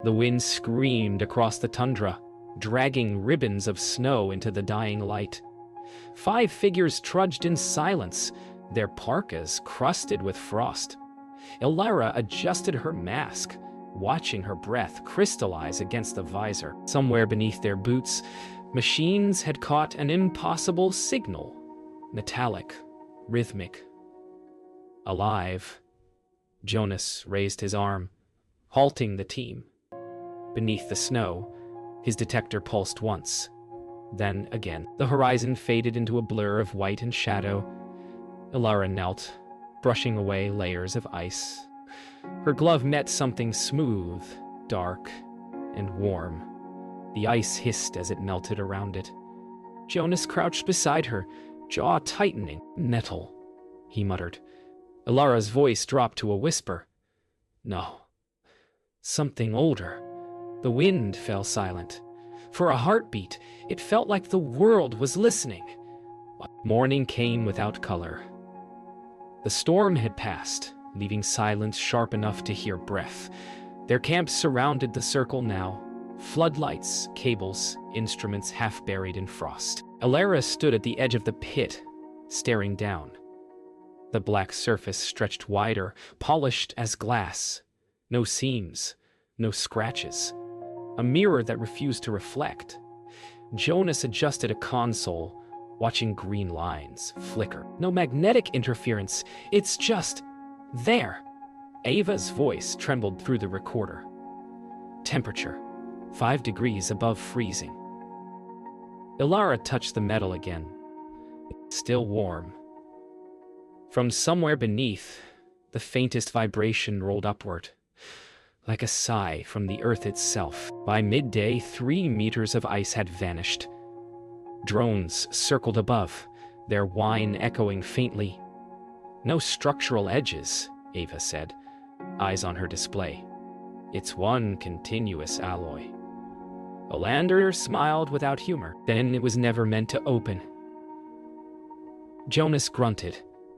The wind screamed across the tundra, dragging ribbons of snow into the dying light. 5 figures trudged in silence, their parkas crusted with frost. Elira adjusted her mask, watching her breath crystallize against the visor. Somewhere beneath their boots, machines had caught an impossible signal. Metallic, rhythmic, alive. Jonas raised his arm, halting the team. Beneath the snow, his detector pulsed once, then again. The horizon faded into a blur of white and shadow. Elira knelt, brushing away layers of ice. Her glove met something smooth, dark, and warm. The ice hissed as it melted around it. Jonas crouched beside her, jaw tightening. "Metal," he muttered. Elira's voice dropped to a whisper. "No. Something older." The wind fell silent. For a heartbeat, it felt like the world was listening. Morning came without color. The storm had passed, leaving silence sharp enough to hear breath. Their camp surrounded the circle now. Floodlights, cables, instruments half buried in frost. Elira stood at the edge of the pit, staring down. The black surface stretched wider, polished as glass. No seams, no scratches. A mirror that refused to reflect. Jonas adjusted a console, watching green lines flicker. No magnetic interference, it's just there. Ava's voice trembled through the recorder. Temperature, 5 degrees above freezing. Elira touched the metal again. Still warm. From somewhere beneath, the faintest vibration rolled upward, like a sigh from the earth itself. By midday, 3 meters of ice had vanished. Drones circled above, their whine echoing faintly. "No structural edges," Ava said, eyes on her display. "It's one continuous alloy." Olander smiled without humor. "Then it was never meant to open." Jonas grunted.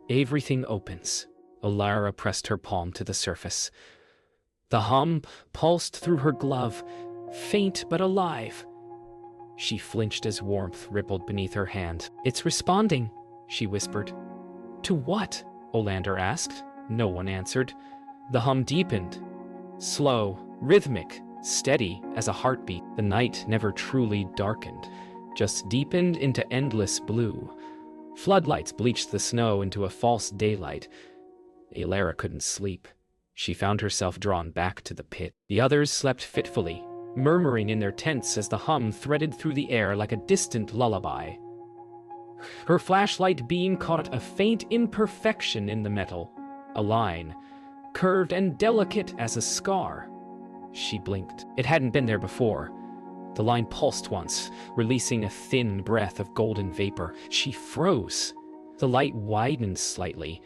"Everything opens." Elira pressed her palm to the surface. The hum pulsed through her glove, faint but alive. She flinched as warmth rippled beneath her hand. "It's responding," she whispered. "To what?" Olander asked. No one answered. The hum deepened. Slow, rhythmic, steady as a heartbeat. The night never truly darkened, just deepened into endless blue. Floodlights bleached the snow into a false daylight. Elira couldn't sleep. She found herself drawn back to the pit. The others slept fitfully, murmuring in their tents as the hum threaded through the air like a distant lullaby. Her flashlight beam caught a faint imperfection in the metal, a line, curved and delicate as a scar. She blinked. It hadn't been there before. The line pulsed once, releasing a thin breath of golden vapor. She froze. The light widened slightly,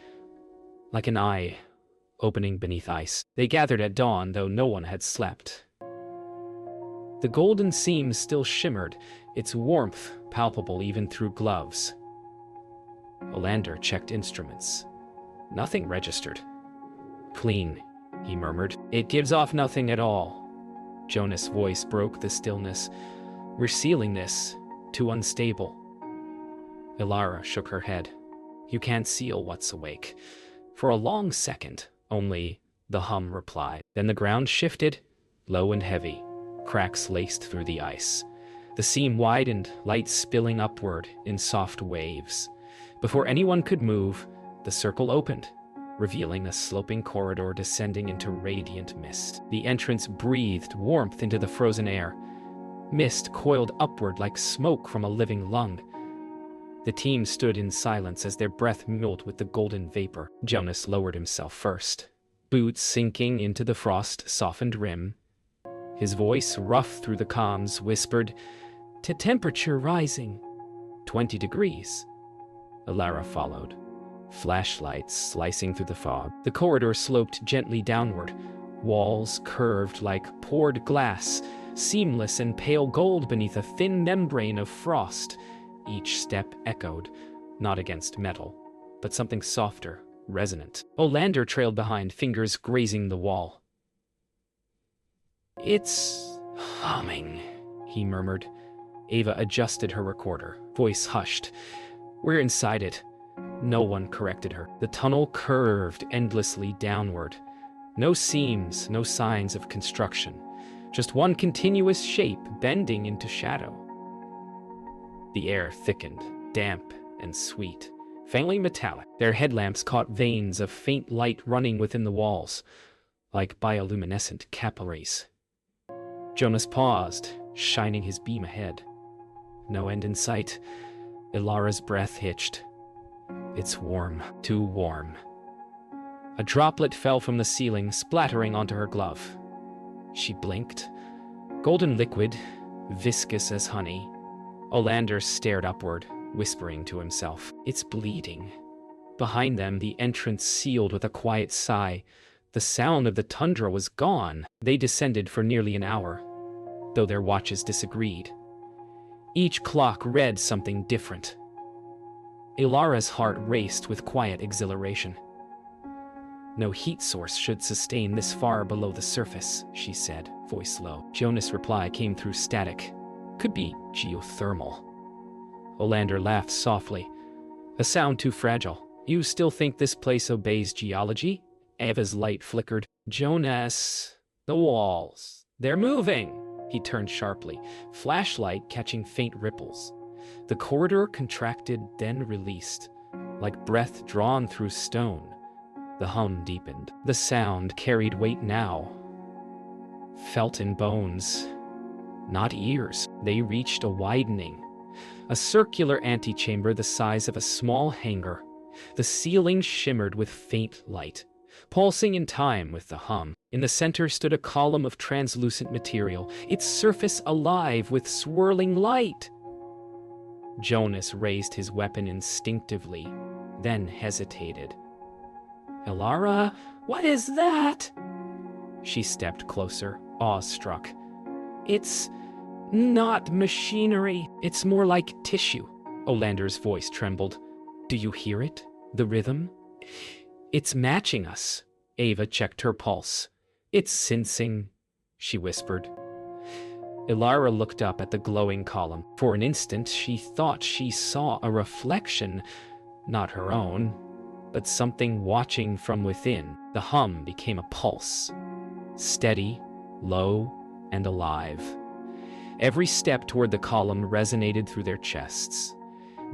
like an eye opening beneath ice. They gathered at dawn, though no one had slept. The golden seam still shimmered, its warmth palpable even through gloves. Olander checked instruments. Nothing registered. "Clean," he murmured. "It gives off nothing at all." Jonas' voice broke the stillness. "We're sealing this. Too unstable." Elira shook her head. "You can't seal what's awake." For a long second, only the hum replied. Then the ground shifted, low and heavy. Cracks laced through the ice. The seam widened, light spilling upward in soft waves. Before anyone could move, the circle opened, revealing a sloping corridor descending into radiant mist. The entrance breathed warmth into the frozen air. Mist coiled upward like smoke from a living lung. The team stood in silence as their breath mingled with the golden vapor. Jonas lowered himself first, boots sinking into the frost-softened rim. His voice, rough through the comms, whispered, "To temperature rising. 20 degrees." Elira followed, flashlights slicing through the fog. The corridor sloped gently downward, walls curved like poured glass, seamless and pale gold beneath a thin membrane of frost. Each step echoed, not against metal, but something softer, resonant. Olander trailed behind, fingers grazing the wall. It's humming, he murmured. Ava adjusted her recorder, voice hushed. We're inside it. No one corrected her. The tunnel curved endlessly downward. No seams, no signs of construction. Just one continuous shape bending into shadow. The air thickened, damp and sweet, faintly metallic. Their headlamps caught veins of faint light running within the walls, like bioluminescent capillaries. Jonas paused, shining his beam ahead. No end in sight. Ilara's breath hitched. It's warm, too warm. A droplet fell from the ceiling, splattering onto her glove. She blinked. Golden liquid, viscous as honey. Olander stared upward, whispering to himself, "It's bleeding." Behind them, the entrance sealed with a quiet sigh. The sound of the tundra was gone. They descended for nearly an hour, though their watches disagreed. Each clock read something different. Ilara's heart raced with quiet exhilaration. No heat source should sustain this far below the surface, she said, voice low. Jonas' reply came through static. Could be geothermal. Olander laughed softly. A sound too fragile. You still think this place obeys geology? Ava's light flickered. Jonas, the walls. They're moving. He turned sharply, flashlight catching faint ripples. The corridor contracted, then released, like breath drawn through stone. The hum deepened. The sound carried weight now. Felt in bones, not ears. They reached a widening. A circular antechamber the size of a small hangar. The ceiling shimmered with faint light, pulsing in time with the hum. In the center stood a column of translucent material, its surface alive with swirling light. Jonas raised his weapon instinctively, then hesitated. Ilara, what is that? She stepped closer, awestruck. It's not machinery. It's more like tissue. Olander's voice trembled. Do you hear it? The rhythm? It's matching us. Ava checked her pulse. It's sensing, she whispered. Ilara looked up at the glowing column. For an instant, she thought she saw a reflection, not her own, but something watching from within. The hum became a pulse, steady, low, and alive. Every step toward the column resonated through their chests.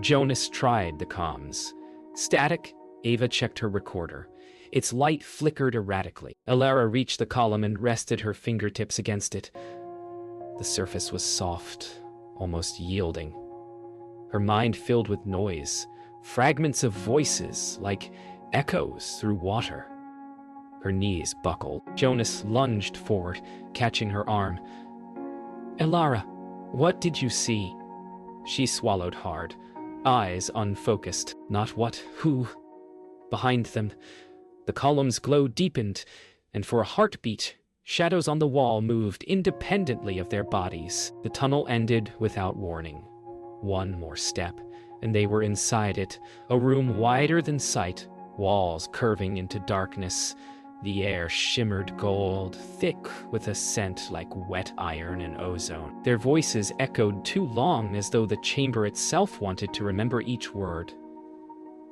Jonas tried the comms. Static, Ava checked her recorder. Its light flickered erratically. Ilara reached the column and rested her fingertips against it. The surface was soft, almost yielding. Her mind filled with noise, fragments of voices like echoes through water. Her knees buckled. Jonas lunged forward, catching her arm. Ilara, what did you see? She swallowed hard, eyes unfocused. Not what, who. Behind them, the column's glow deepened, and for a heartbeat, shadows on the wall moved independently of their bodies. The tunnel ended without warning. One more step, and they were inside it, a room wider than sight, walls curving into darkness. The air shimmered gold, thick with a scent like wet iron and ozone. Their voices echoed too long, as though the chamber itself wanted to remember each word.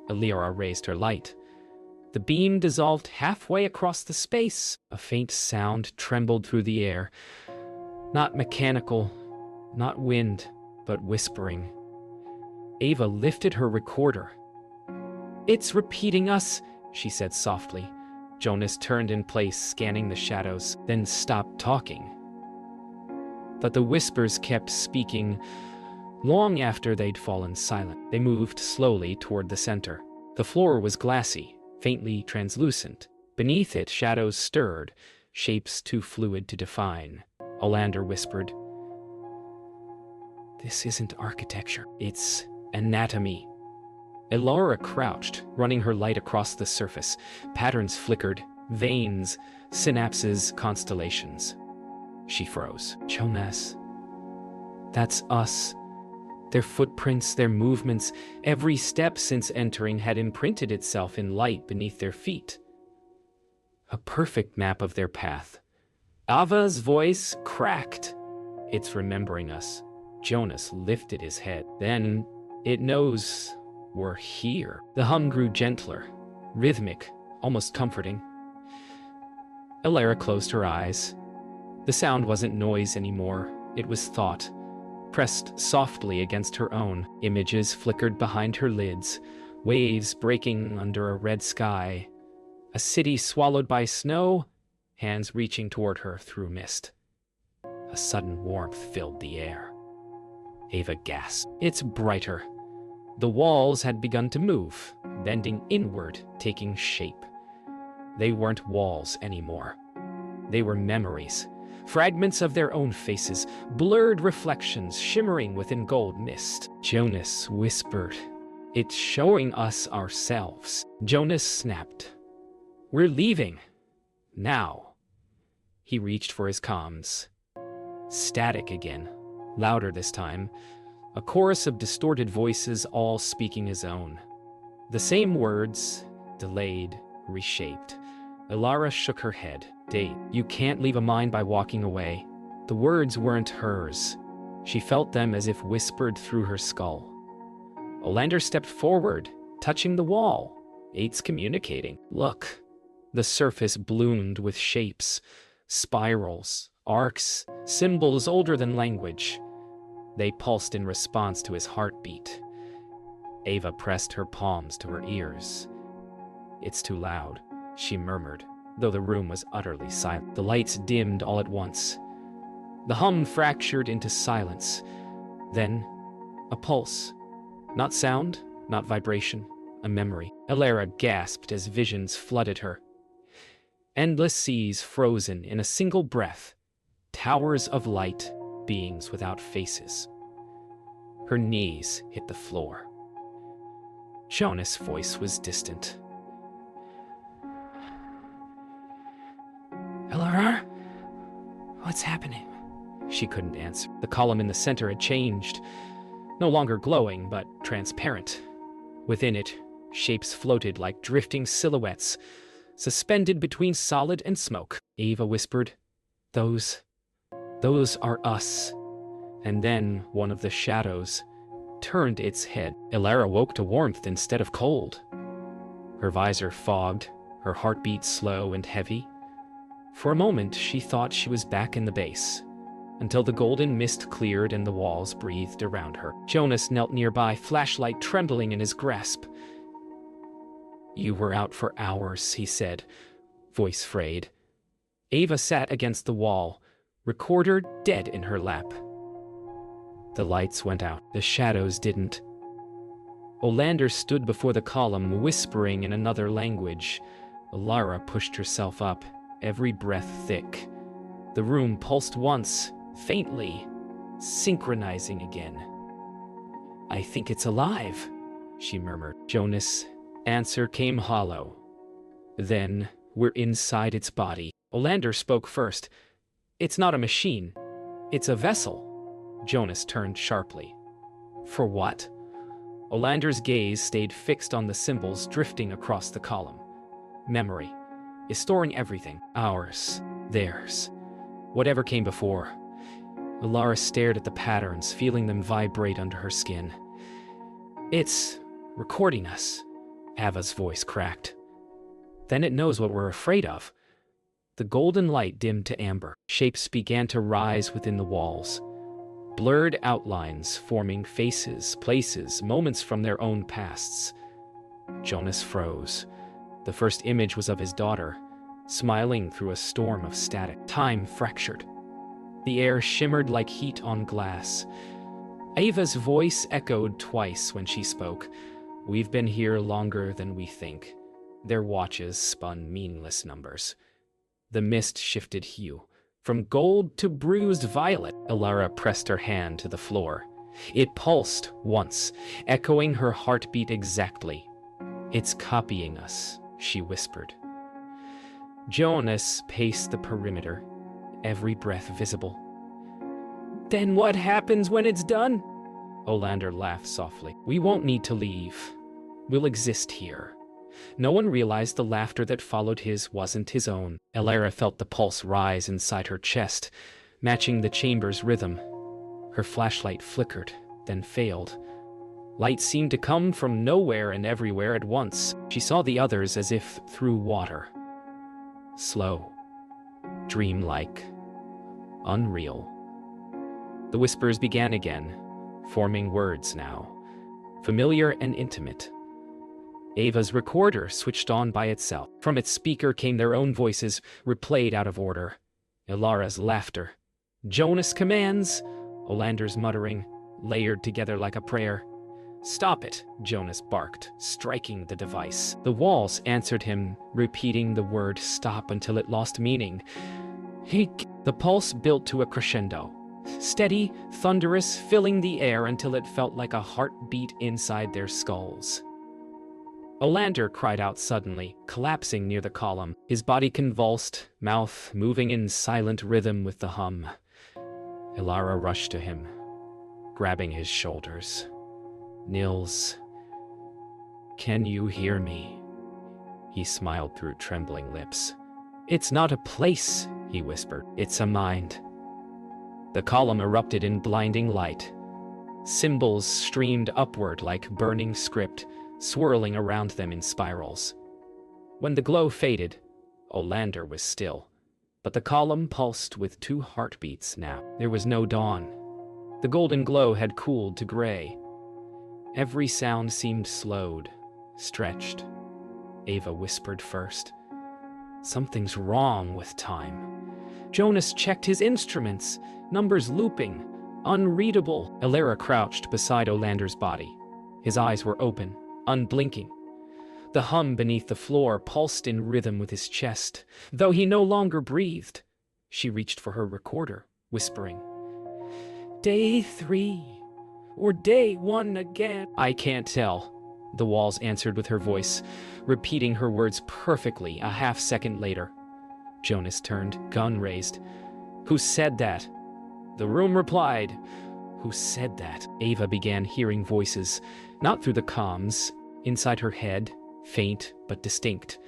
Ilara raised her light. The beam dissolved halfway across the space. A faint sound trembled through the air. Not mechanical, not wind, but whispering. Ava lifted her recorder. It's repeating us, she said softly. Jonas turned in place, scanning the shadows, then stopped talking. But the whispers kept speaking long after they'd fallen silent. They moved slowly toward the center. The floor was glassy, faintly translucent. Beneath it, shadows stirred, shapes too fluid to define. Olander whispered, "This isn't architecture, it's anatomy." Ilara crouched, running her light across the surface. Patterns flickered, veins, synapses, constellations. She froze. Jonas, that's us. Their footprints, their movements, every step since entering had imprinted itself in light beneath their feet. A perfect map of their path. Ava's voice cracked. It's remembering us. Jonas lifted his head. Then it knows we're here. The hum grew gentler, rhythmic, almost comforting. Alara closed her eyes. The sound wasn't noise anymore. It was thought, pressed softly against her own. Images flickered behind her lids, waves breaking under a red sky, a city swallowed by snow, hands reaching toward her through mist. A sudden warmth filled the air. Ava gasped. It's brighter. The walls had begun to move, bending inward, taking shape. They weren't walls anymore. They were memories, fragments of their own faces, blurred reflections shimmering within gold mist. Jonas whispered, "It's showing us ourselves." Jonas snapped, "We're leaving. Now." He reached for his comms. Static again, louder this time, a chorus of distorted voices all speaking his own. The same words, delayed, reshaped. Alara shook her head. "Dave, you can't leave a mind by walking away." The words weren't hers. She felt them as if whispered through her skull. Olander stepped forward, touching the wall. Eight's communicating. "Look." The surface bloomed with shapes, spirals, arcs, symbols older than language. They pulsed in response to his heartbeat. Ava pressed her palms to her ears. "It's too loud," she murmured, though the room was utterly silent. The lights dimmed all at once. The hum fractured into silence. Then, a pulse. Not sound, not vibration, a memory. Alara gasped as visions flooded her. Endless seas frozen in a single breath. Towers of light, beings without faces. Her knees hit the floor. Jonas' voice was distant. "Alara? What's happening?" She couldn't answer. The column in the center had changed. No longer glowing, but transparent. Within it, shapes floated like drifting silhouettes, suspended between solid and smoke. Ava whispered, Those are us." And then one of the shadows turned its head. Alara woke to warmth instead of cold. Her visor fogged, her heartbeat slow and heavy. For a moment, she thought she was back in the base, until the golden mist cleared and the walls breathed around her. Jonas knelt nearby, flashlight trembling in his grasp. "You were out for hours," he said, voice frayed. Ava sat against the wall, recorder dead in her lap. The lights went out. The shadows didn't. Olander stood before the column, whispering in another language. Alara pushed herself up, every breath thick. The room pulsed once, faintly, synchronizing again. "I think it's alive," she murmured. Jonas' answer came hollow. "Then we're inside its body." Olander spoke first. "It's not a machine. It's a vessel." Jonas turned sharply. "For what?" Olander's gaze stayed fixed on the symbols drifting across the column. "Memory is storing everything. Ours, theirs, whatever came before." Alara stared at the patterns, feeling them vibrate under her skin. "It's recording us," Ava's voice cracked. "Then it knows what we're afraid of." The golden light dimmed to amber. Shapes began to rise within the walls. Blurred outlines forming faces, places, moments from their own pasts. Jonas froze. The first image was of his daughter, smiling through a storm of static. Time fractured. The air shimmered like heat on glass. Ava's voice echoed twice when she spoke. "We've been here longer than we think." Their watches spun meaningless numbers. The mist shifted hue, from gold to bruised violet. Alara pressed her hand to the floor. It pulsed once, echoing her heartbeat exactly. "It's copying us," she whispered. Jonas paced the perimeter, every breath visible. "Then what happens when it's done?" Olander laughed softly. "We won't need to leave. We'll exist here, No one realized the laughter that followed his wasn't his own. Elara felt the pulse rise inside her chest, matching the chamber's rhythm. Her flashlight flickered, then failed. Light seemed to come from nowhere and everywhere at once. She saw the others as if through water. Slow, dreamlike, unreal. The whispers began again, forming words now, familiar and intimate. Ava's recorder switched on by itself. From its speaker came their own voices, replayed out of order. Elara's laughter. Jonas commands, Olander's muttering, layered together like a prayer. "Stop it," Jonas barked, striking the device. The walls answered him, repeating the word stop until it lost meaning. The pulse built to a crescendo. Steady, thunderous, filling the air until it felt like a heartbeat inside their skulls. Olander cried out suddenly, collapsing near the column, his body convulsed, mouth moving in silent rhythm with the hum. Elara rushed to him, grabbing his shoulders. "Nils, can you hear me?" He smiled through trembling lips. "It's not a place," he whispered. "It's a mind." The column erupted in blinding light. Symbols streamed upward like burning script, swirling around them in spirals. When the glow faded, Olander was still, but the column pulsed with 2 heartbeats now. There was no dawn. The golden glow had cooled to gray. Every sound seemed slowed, stretched. Ava whispered first. "Something's wrong with time." Jonas checked his instruments, numbers looping, unreadable. Elara crouched beside Olander's body. His eyes were open, unblinking. The hum beneath the floor pulsed in rhythm with his chest, though he no longer breathed. She reached for her recorder, whispering, "Day 3, or day 1 again." "I can't tell," the walls answered with her voice, repeating her words perfectly a half-second later. Jonas turned, gun raised. "Who said that?" The room replied, "Who said that?" Ava began hearing voices, not through the comms, inside her head, faint but distinct.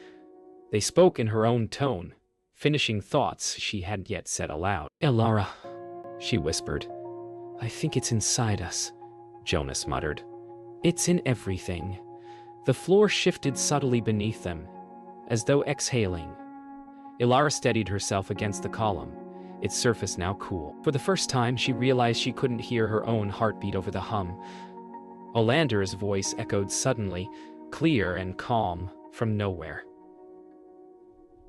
They spoke in her own tone, finishing thoughts she hadn't yet said aloud. "Elara," she whispered. "I think it's inside us," Jonas muttered. "It's in everything." The floor shifted subtly beneath them, as though exhaling. Elara steadied herself against the column, its surface now cool. For the first time, she realized she couldn't hear her own heartbeat over the hum. Olander's voice echoed suddenly, clear and calm, from nowhere.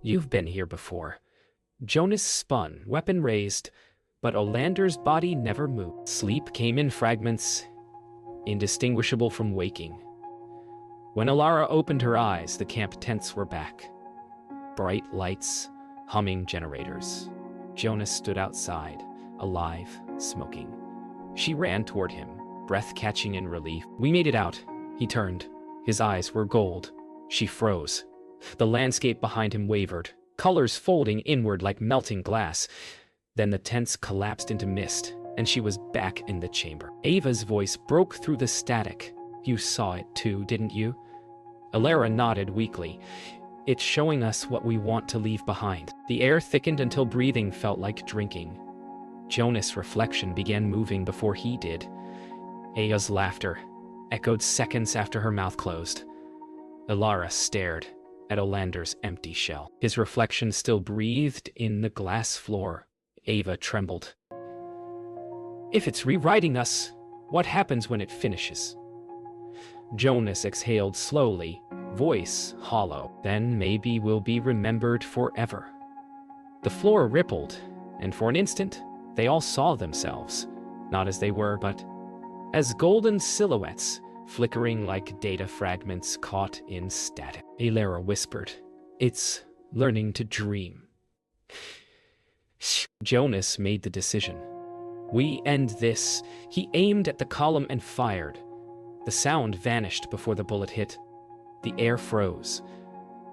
"You've been here before." Jonas spun, weapon raised, but Olander's body never moved. Sleep came in fragments, indistinguishable from waking. When Elara opened her eyes, the camp tents were back. Bright lights, humming generators. Jonas stood outside, alive, smoking. She ran toward him, breath catching in relief. "We made it out." He turned. His eyes were gold. She froze. The landscape behind him wavered, colors folding inward like melting glass. Then the tents collapsed into mist, and she was back in the chamber. Ava's voice broke through the static. "You saw it too, didn't you?" Elara nodded weakly. "It's showing us what we want to leave behind." The air thickened until breathing felt like drinking. Jonas' reflection began moving before he did. Aya's laughter echoed seconds after her mouth closed. Elara stared at Olander's empty shell. His reflection still breathed in the glass floor. Ava trembled. "If it's rewriting us, what happens when it finishes?" Jonas exhaled slowly, voice hollow. "Then maybe we'll be remembered forever." The floor rippled, and for an instant, they all saw themselves, not as they were, but as golden silhouettes, flickering like data fragments caught in static. Elara whispered, "It's learning to dream." Jonas made the decision. "We end this." He aimed at the column and fired. The sound vanished before the bullet hit. The air froze.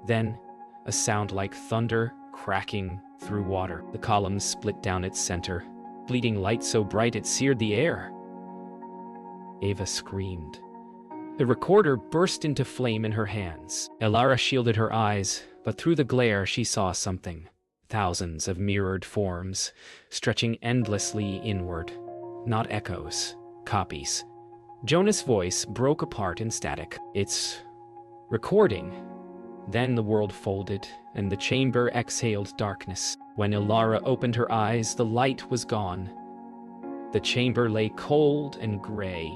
Then, a sound like thunder cracking through water. The column split down its center, bleeding light so bright it seared the air. Ava screamed. The recorder burst into flame in her hands. Elara shielded her eyes, but through the glare she saw something. Thousands of mirrored forms, stretching endlessly inward. Not echoes, copies. Jonas' voice broke apart in static. It's recording. Then the world folded, and the chamber exhaled darkness. When Elara opened her eyes, the light was gone. The chamber lay cold and gray,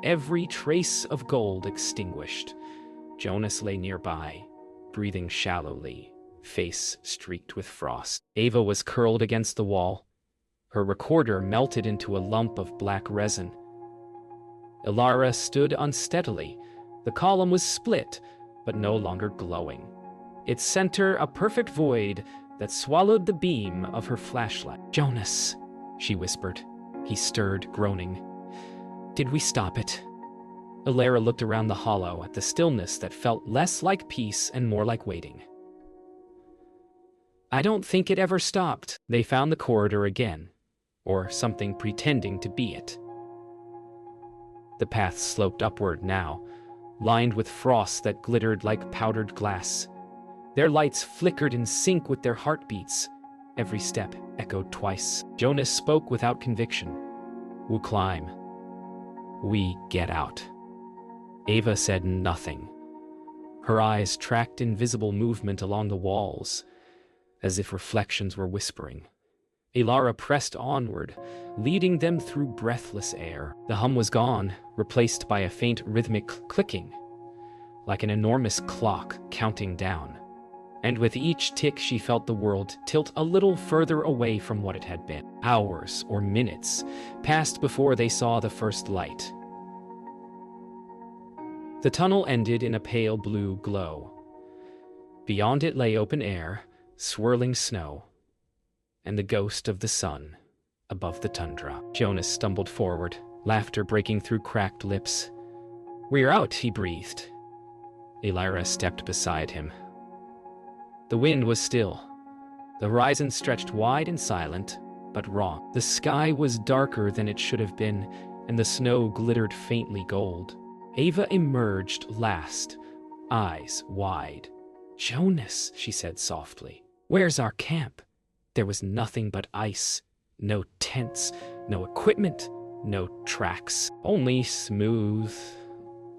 every trace of gold extinguished. Jonas lay nearby, breathing shallowly, face streaked with frost. Ava was curled against the wall. Her recorder melted into a lump of black resin. Elara stood unsteadily. The column was split, but no longer glowing. Its center a perfect void that swallowed the beam of her flashlight. "Jonas," she whispered. He stirred, groaning. "Did we stop it?" Elara looked around the hollow at the stillness that felt less like peace and more like waiting. "I don't think it ever stopped." They found the corridor again, or something pretending to be it. The path sloped upward now, lined with frost that glittered like powdered glass. Their lights flickered in sync with their heartbeats. Every step echoed twice. Jonas spoke without conviction. "We climb. We get out." Ava said nothing. Her eyes tracked invisible movement along the walls, as if reflections were whispering. Elara pressed onward, leading them through breathless air. The hum was gone, replaced by a faint rhythmic clicking, like an enormous clock counting down. And with each tick she felt the world tilt a little further away from what it had been. Hours or minutes passed before they saw the first light. The tunnel ended in a pale blue glow. Beyond it lay open air, swirling snow, and the ghost of the sun above the tundra. Jonas stumbled forward, laughter breaking through cracked lips. "We're out," he breathed. Elara stepped beside him. The wind was still. The horizon stretched wide and silent, but raw. The sky was darker than it should have been, and the snow glittered faintly gold. Ava emerged last, eyes wide. "Jonas," she said softly, "where's our camp?" There was nothing but ice. No tents, no equipment, no tracks. Only smooth,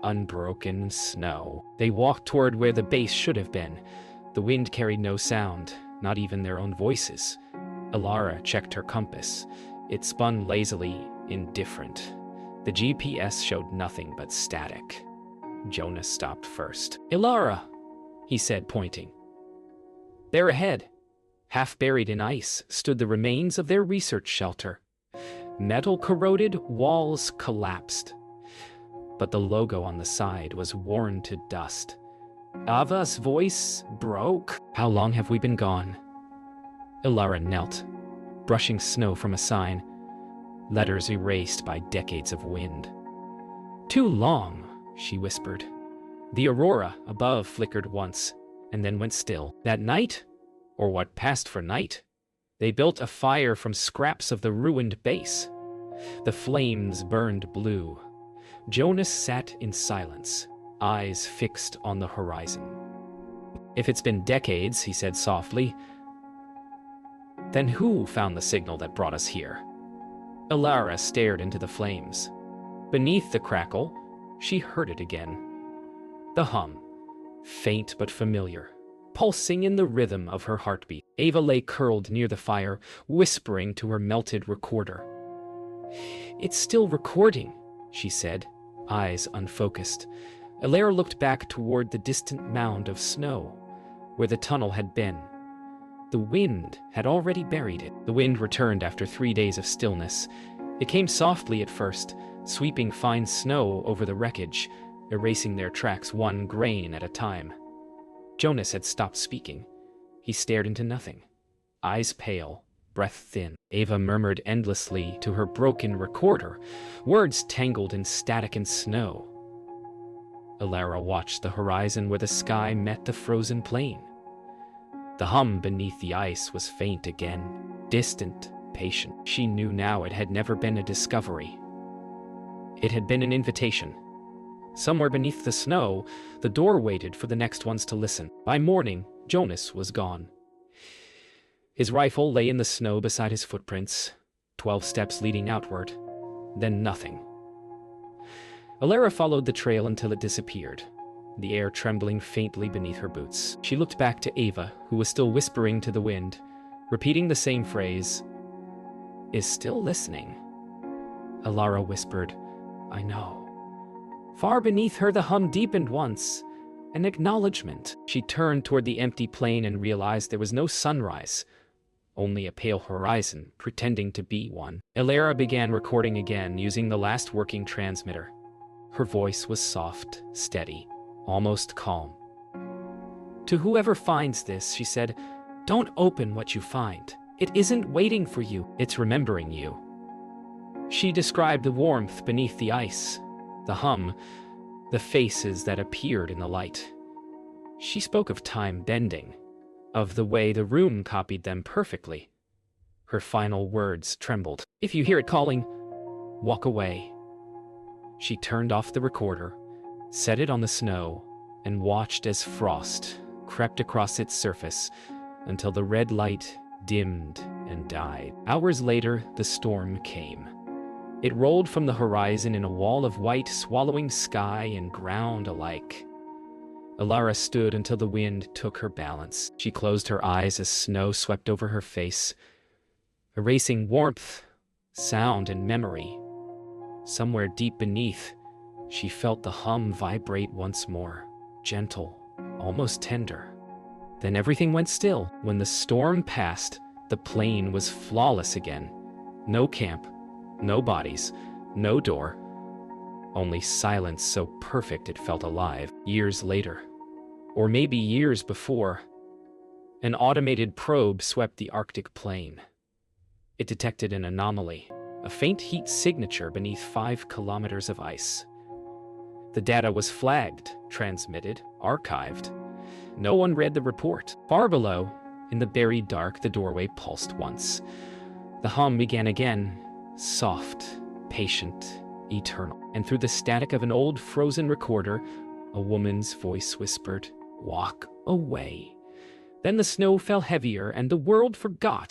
unbroken snow. They walked toward where the base should have been. The wind carried no sound, not even their own voices. Elara checked her compass. It spun lazily, indifferent. The GPS showed nothing but static. Jonas stopped first. "Elara," he said, pointing. There ahead, half buried in ice, stood the remains of their research shelter. Metal corroded, walls collapsed. But the logo on the side was worn to dust. Ava's voice broke. "How long have we been gone?" Elara knelt, brushing snow from a sign, letters erased by decades of wind. "Too long," she whispered. The aurora above flickered once, and then went still. That night, or what passed for night, they built a fire from scraps of the ruined base. The flames burned blue. Jonas sat in silence, eyes fixed on the horizon. "If it's been decades," he said softly, "then who found the signal that brought us here?" Elara stared into the flames. Beneath the crackle, she heard it again. The hum, faint but familiar, pulsing in the rhythm of her heartbeat. Ava lay curled near the fire, whispering to her melted recorder. "It's still recording," she said, eyes unfocused. Elara looked back toward the distant mound of snow, where the tunnel had been. The wind had already buried it. The wind returned after 3 days of stillness. It came softly at first, sweeping fine snow over the wreckage, erasing their tracks one grain at a time. Jonas had stopped speaking. He stared into nothing, eyes pale, breath thin. Ava murmured endlessly to her broken recorder, words tangled in static and snow. Elara watched the horizon where the sky met the frozen plain. The hum beneath the ice was faint again, distant, patient. She knew now it had never been a discovery. It had been an invitation. Somewhere beneath the snow, the door waited for the next ones to listen. By morning, Jonas was gone. His rifle lay in the snow beside his footprints, 12 steps leading outward, then nothing. Alara followed the trail until it disappeared, the air trembling faintly beneath her boots. She looked back to Ava, who was still whispering to the wind, repeating the same phrase, "Is still listening." Alara whispered, "I know." Far beneath her, the hum deepened once, an acknowledgement. She turned toward the empty plain and realized there was no sunrise, only a pale horizon, pretending to be one. Alara began recording again, using the last working transmitter. Her voice was soft, steady, almost calm. "To whoever finds this," she said, "don't open what you find. It isn't waiting for you, it's remembering you." She described the warmth beneath the ice, the hum, the faces that appeared in the light. She spoke of time bending, of the way the room copied them perfectly. Her final words trembled. "If you hear it calling, walk away." She turned off the recorder, set it on the snow, and watched as frost crept across its surface until the red light dimmed and died. Hours later, the storm came. It rolled from the horizon in a wall of white, swallowing sky and ground alike. Alara stood until the wind took her balance. She closed her eyes as snow swept over her face, erasing warmth, sound, and memory. Somewhere deep beneath, she felt the hum vibrate once more, gentle, almost tender. Then everything went still. When the storm passed, the plain was flawless again. No camp, no bodies, no door, only silence so perfect it felt alive. Years later, or maybe years before, an automated probe swept the Arctic plain. It detected an anomaly, a faint heat signature beneath 5 kilometers of ice. The data was flagged, transmitted, archived. No one read the report. Far below, in the buried dark, the doorway pulsed once. The hum began again, soft, patient, eternal. And through the static of an old frozen recorder, a woman's voice whispered, "Walk away." Then the snow fell heavier and the world forgot.